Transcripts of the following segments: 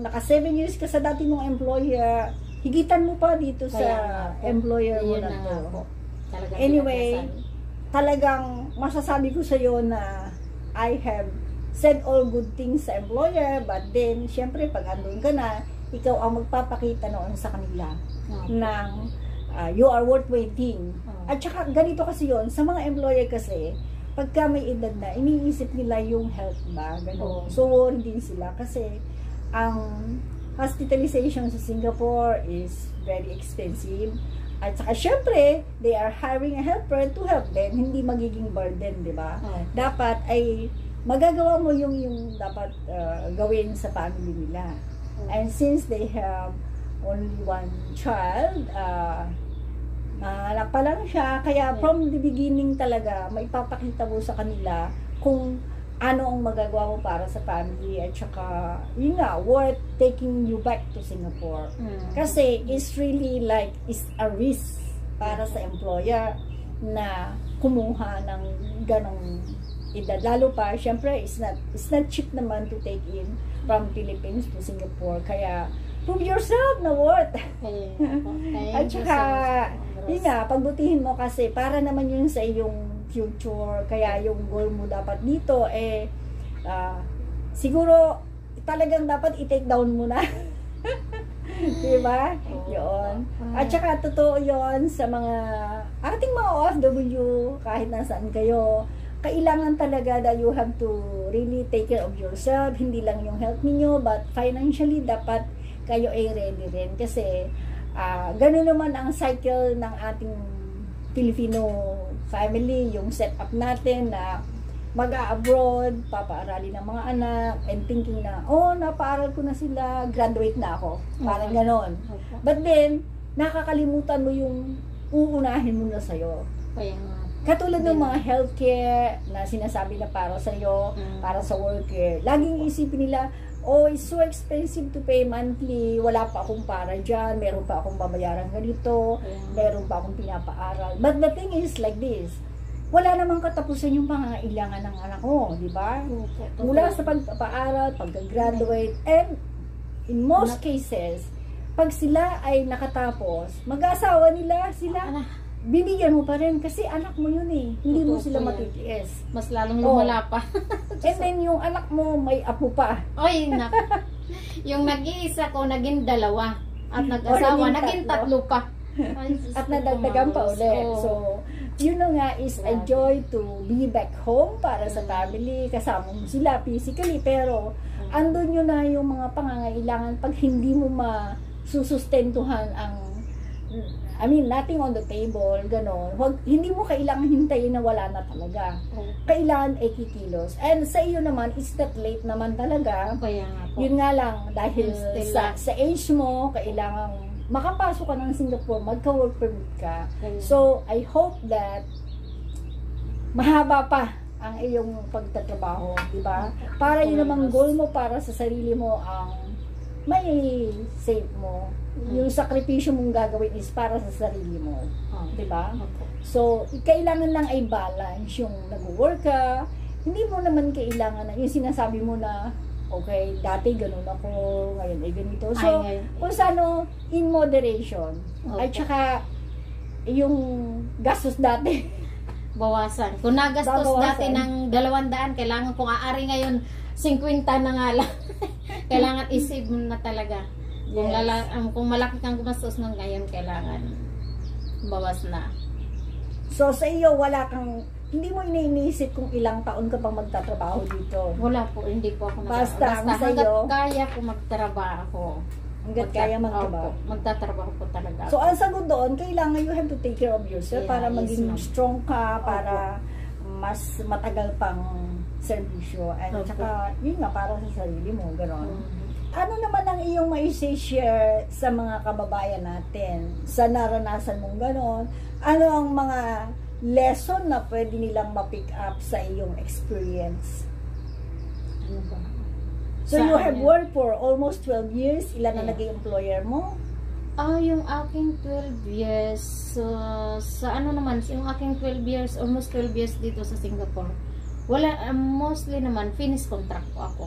naka 7 years ka sa dati mong employer, higitan mo pa dito sa employer mo na to. Anyway, talagang masasabi ko sa iyo na I have said all good things sa employer, but then, syempre, pag andun ka na, ikaw ang magpapakita noon sa kanila ng you are worth waiting. At saka, ganito kasi yon sa mga employer kasi, pagka may edad na, iniisip nila yung health ba, gano'n. So, worried din sila kasi ang hospitalization sa Singapore is very expensive. At saka, syempre, they are hiring a helper to help them, hindi magiging burden, di ba? Dapat ay magagawa mo yung dapat gawin sa family nila. And since they have only one child, anak pa lang siya, kaya from the beginning talaga, maipapakita mo sa kanila kung ano ang magagawa mo para sa family, at saka, yun nga, worth taking you back to Singapore. Kasi, it's really like, it's a risk para sa employer na kumuha ng ganong edad. Lalo pa, syempre, it's not cheap naman to take in from Philippines to Singapore. Kaya, prove yourself na worth. At saka, yun nga, pagbutihin mo kasi, para naman yun sa iyong future. Kaya, yung goal mo dapat dito, siguro, talagang dapat i-take down mo na. Diba? Yun. At saka, totoo yun sa mga, ating mga OFW, kahit nasaan kayo, kailangan talaga that you have to really take care of yourself, hindi lang yung health ninyo, but financially dapat kayo ay ready rin kasi gano'n naman ang cycle ng ating Filipino family, yung setup natin na mag-abroad, papaaralin ng mga anak, and thinking na, oh, napaaral ko na sila, graduate na ako, parang gano'n. But then, nakakalimutan mo yung uunahin mo na sa'yo. Katulad ng mga healthcare na sinasabi na para sa iyo, para sa worker. Laging isipin nila, oh, it's so expensive to pay monthly. Wala pa akong para dyan. Meron pa akong babayaran ganito. Meron pa akong pinapaaral. But the thing is like this. Wala namang katapusan yung pangangailangan ng anak mo, di ba? Mula sa pagpapaaral, pag-graduate, and in most cases, pag sila ay nakatapos, mag-asawa nila, sila bibigyan mo pa rin kasi anak mo yun eh. Hindi mo sila matitiis. Mas lalong lumala pa. And then yung anak mo may apo pa. Oy, yung nag-iisa ko naging 2 at nag-asawa naging 3 pa. At nadagdagan pa ulit. So, yun na nga is a joy to be back home para sa family. Kasama mo sila physically, pero andun yun na yung mga pangangailangan pag hindi mo masusustentuhan ang nothing on the table, gano'n. Hindi mo kailangan hintayin na wala na talaga. Kailangan ay kikilos. And sa iyo naman, it's not late naman talaga. Yun nga lang, dahil sa age mo, kailangan makapasok ka ng Singapore, magka-work permit ka. So, I hope that mahaba pa ang iyong pagtatrabaho, di ba? Para yun namang goal mo para sa sarili mo ang may save mo. Yung sakripisyo mong gagawin is para sa sarili mo. Diba? So, kailangan lang ay balance yung nag-work ka. Hindi mo naman kailangan na, yung sinasabi mo na, okay, dati ganun ako, ngayon ay ganito. So, kung saan, in moderation. At saka, yung gastos dati. Bawasan. Kung nagastos dati ng 200, kailangan kung aari ngayon, 50 na nga lang. Kailangan isip mo na talaga. Kung malaki kang gumastos ng ngayon, kailangan bawas na. So, sa iyo, hindi mo iniisip kung ilang taon ka pang magtatrabaho dito? Wala po, hindi po ako basta hanggat kaya ko magtrabaho. Hanggat kaya magtrabaho. Magtatrabaho po talaga. So, ang sagot doon, kailangan you have to take care of yourself para maging strong ka, para mas matagal pang servisyo. At saka, yun nga, para sa sarili mo, gano'n. Ano naman ang iyong mai-share sa mga kababayan natin? Sa naranasan mong gano'n? Ano ang mga lesson na pwede nilang ma-pick up sa iyong experience? Ano ba? So, you have worked for almost 12 years. Ilan na naging employer mo? Yung aking 12 years, sa ano naman, yung aking 12 years, almost 12 years dito sa Singapore, wala, mostly naman, finish contract po ako.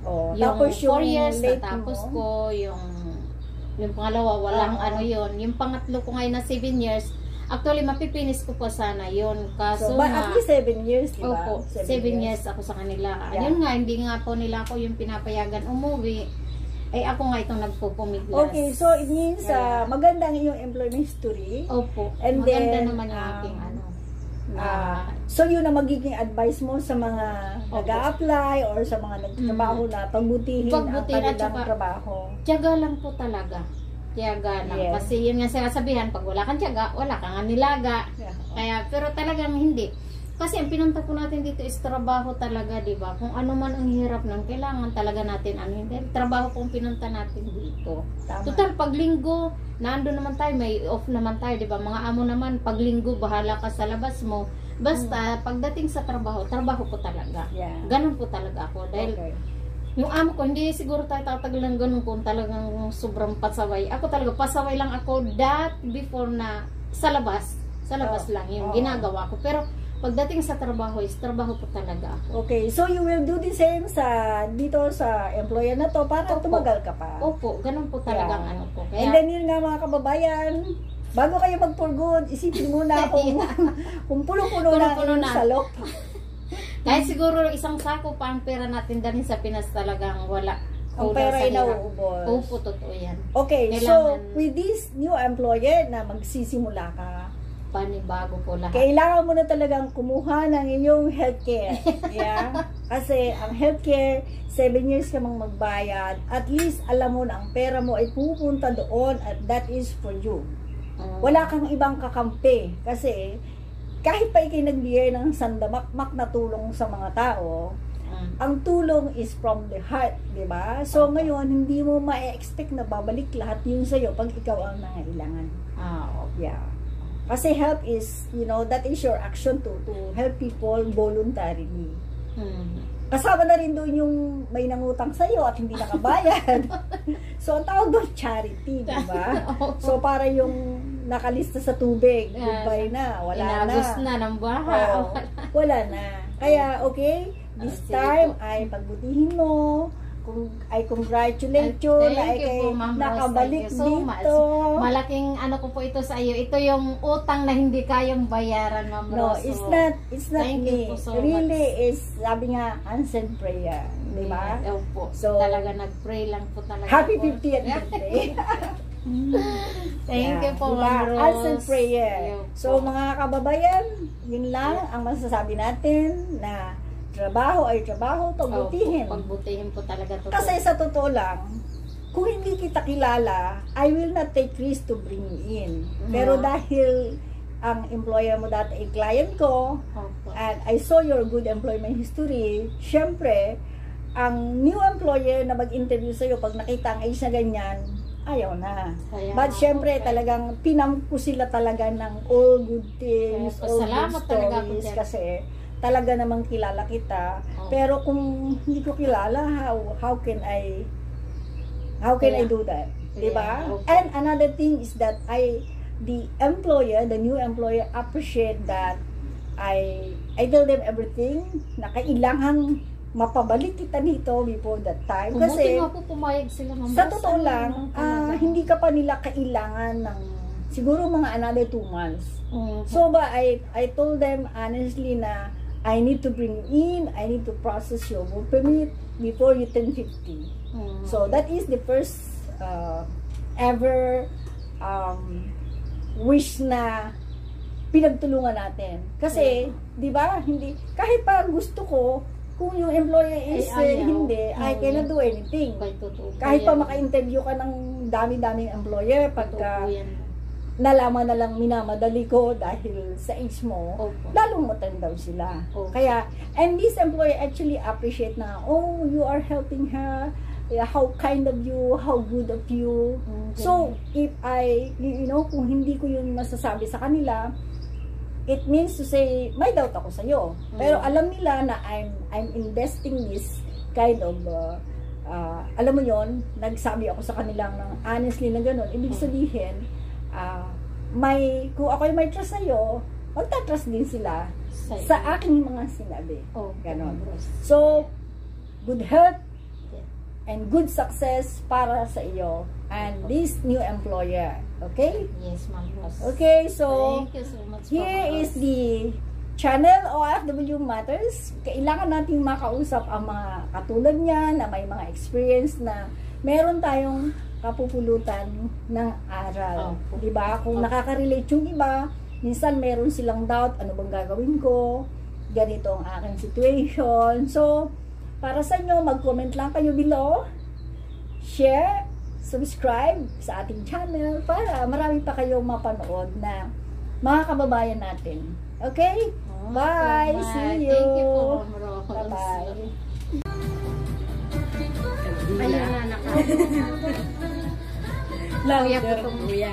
Oh, yung tapos 4 years late natapos mo? ko, yung pangalawa walang ano yun, yung pangatlo ko ngayon na 7 years, actually mapipinis ko po sana yun, kaso So, but at least 7 years, di ba? opo, 7 years ako sa kanila. Yeah. Yun nga, hindi nga po nila ako yung pinapayagan umuwi, ay ako nga itong nagpupumiglas. Okay, so it means maganda ang iyong employment history. Opo, And maganda then, naman yung aking ano. So yun ang magiging advice mo sa mga nag-a-apply or sa mga nagtatrabaho na pagbutihin ang Pagbutihin at kanilang saka trabaho. Tiyaga lang po talaga. Tiyaga lang. Yes. Kasi yun nga sinasabihan, pag wala kang tiyaga, wala kang nilaga. Yeah. Kaya, pero talagang hindi. Kasi ang pinunta po natin dito is trabaho talaga, di ba? Kung ano man ang hirap ng kailangan talaga natin, ano hindi. Trabaho po ang pinunta natin dito. Tama. Total, pag linggo, nando naman tayo, may off naman tayo, di ba? Mga amo naman, pag linggo, bahala ka sa labas mo. Basta, pagdating sa trabaho, trabaho po talaga. Yeah. Ganun po talaga ako. Dahil, yung amo ko, hindi siguro tayo tatagal ng ganun kung talagang sobrang pasaway. Ako talaga, pasaway lang ako that before na sa labas lang yung ginagawa ko. Pero, pagdating sa trabaho is trabaho po talaga ako. Okay, so you will do the same dito sa employer na to para tumagal ka pa. Opo, ganun po talagang ano po. Kaya, And then yun nga mga kababayan, bago kayo mag-for good, isipin muna kung puno-puno na yung salok. kahit siguro isang sako pa ang pera natin dalhin sa Pinas talagang wala. Ang pera ay nauubos. Opo, totoo yan. Okay, so with this new employer na magsisimula ka, panibago po lahat. Kailangan mo na talagang kumuha ng inyong healthcare. Yeah? Kasi ang healthcare, 7 years ka mang magbayad, at least alam mo na ang pera mo ay pupunta doon at that is for you. Wala kang ibang kakampi. Kasi kahit pa ikay nagbigay ng sandamakmak na tulong sa mga tao, ang tulong is from the heart, di ba? So ngayon, hindi mo ma-expect na babalik lahat yun sa'yo pag ikaw ang nangailangan. Yeah. Kasi help is, that is your action to help people voluntarily. Kasama na rin doon yung may nangutang sa'yo at hindi nakabayad. So, ang tawag doon, charity, di ba? So, para yung nakalista sa tubig, goodbye na, wala inagos na ng baha. Wala na. Kaya, okay, this time ay pagbutihin mo, I congratulate you na ay nakabalik so dito. Malaking ano ko po ito sa iyo. Ito yung utang na hindi kayang bayaran, Ma'am No, Rose. it's not me. Really is, sabi nga, answered prayer. Di ba? Opo. So, talaga nag-pray lang po talaga. Happy 50th birthday. Thank you po, diba? Ma'am Rose. Answered prayer. So, mga kababayan, yun lang ang masasabi natin na trabaho ay trabaho, pagbutihin. Pagbutihin po talaga to. Kasi sa totoo lang, kung hindi kita kilala, I will not take risk to bring you in. Pero dahil ang employer mo dati ay client ko, and I saw your good employment history, syempre, ang new employer na mag-interview sa'yo, pag nakita ang age na ganyan, ayaw na. But syempre, talagang pinampo sila talaga ng all good things, all good stories, kasi talaga namang kilala kita. Pero kung hindi ko kilala, how can I do that? Diba? And another thing is that the new employer appreciate that I tell them everything na kailangan mapabalik kita dito before that time. Kasi pumayag sila, sa totoo lang, hindi ka pa nila kailangan ng siguro mga another 2 months. So ba, I told them honestly na I need to bring in, I need to process your work permit before you turn 50. So that is the first ever wish na pinagtulungan natin. Kasi, di ba, hindi, kahit pa gusto ko, kung yung employer is hindi, I cannot do anything. Kahit pa maka-interview ka ng dami-daming employer, pagka nalaman na lang minamadali ko dahil sa age mo, lalong matanda sila. Kaya, and this employer actually appreciate na, oh, you are helping her, how kind of you, how good of you. So, if kung hindi ko yun masasabi sa kanila, it means to say, may doubt ako sa'yo. Pero alam nila na I'm investing this kind of, alam mo yon, nagsabi ako sa kanilang honestly na gano'n. Ibig sabihin, kung ako'y may trust sa'yo, magta-trust din sila sa aking mga sinabi. Ganon. So, good health, and good success para sa iyo and this new employer. Okay? Yes, Ma'am Rose. Okay, so Thank you so much. here is the channel OFW Matters. Kailangan nating makausap ang mga katulad niya na may mga experience na meron tayong kapupulutan ng aral. Diba? Kung nakaka-relate yung iba, minsan meron silang doubt, ano bang gagawin ko? Ganito ang aking situation. So, para sa inyo, mag-comment lang kayo below, share, subscribe sa ating channel para marami pa kayong mapanood na mga kababayan natin. Okay? Bye! See you! Thank you po, Ma'am Rose. Bye-bye! Ayun na, naka. Louder, kuya.